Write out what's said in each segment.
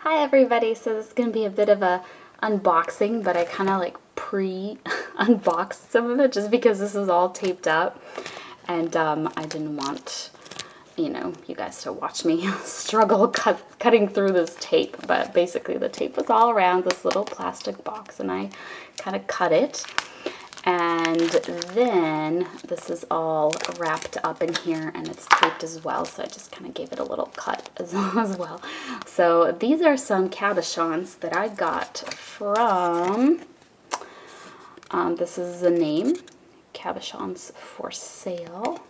Hi everybody, so this is going to be a bit of a unboxing, but I kind of like pre-unboxed some of it just because this is all taped up, and I didn't want, you guys to watch me struggle cutting through this tape, but basically the tape was all around this little plastic box and I kind of cut it. And then this is all wrapped up in here and it's taped as well, so I just kind of gave it a little cut as well. So these are some cabochons that I got from, this is the name, Cabochons for Sale.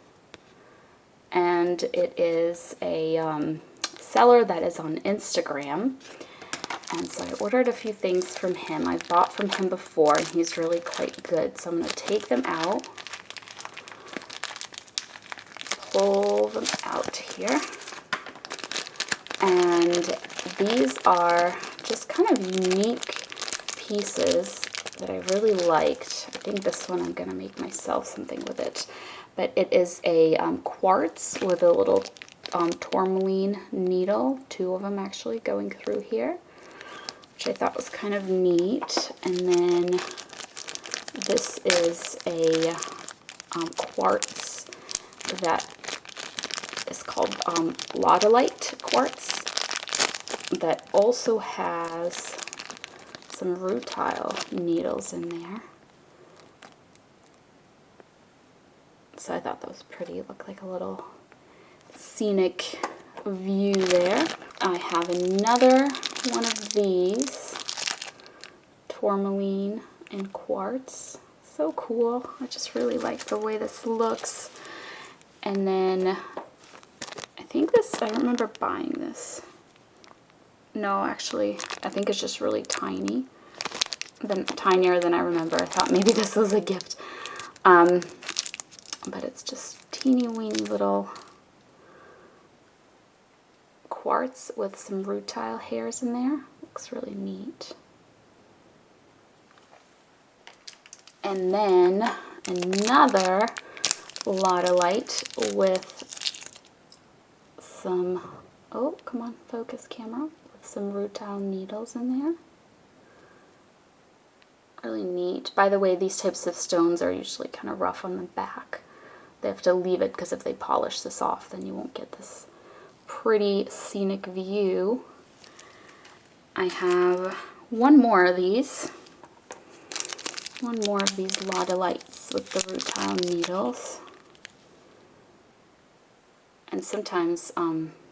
And it is a seller that is on Instagram. And so I ordered a few things from him. I've bought from him before, and he's really quite good. So I'm going to take them out, pull them out here. And these are just kind of unique pieces that I really liked. I think this one I'm going to make myself something with it. But it is a quartz with a little tourmaline needle, two of them actually going through here, which I thought was kind of neat. And then this is a quartz that is called Lodolite quartz that also has some rutile needles in there. So I thought that was pretty. It looked like a little scenic view there. I have another one of these, tourmaline and quartz. So cool. I just really like the way this looks. And then I think this, I remember buying this. No, actually, I think it's just really tiny. Tinier than I remember. I thought maybe this was a gift. But it's just teeny weeny little quartz with some rutile hairs in there. Looks really neat. And then another Lodolite with some, oh, come on, focus camera, with some rutile needles in there. Really neat. By the way, these types of stones are usually kind of rough on the back. They have to leave it because if they polish this off, then you won't get this pretty scenic view. I have one more of these. One more of these Lodolites with the rutile needles. And sometimes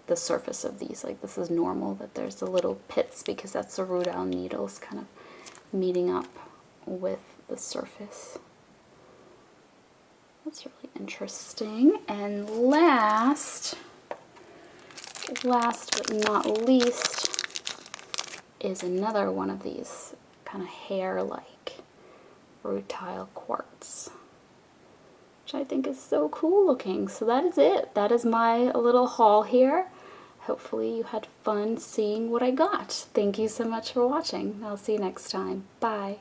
the surface of these, like this is normal, that there's the little pits because that's the rutile needles kind of meeting up with the surface. That's really interesting. And last but not least is another one of these kind of hair-like rutile quartz, which I think is so cool looking. So that is it. That is my little haul here. Hopefully you had fun seeing what I got. Thank you so much for watching. I'll see you next time. Bye.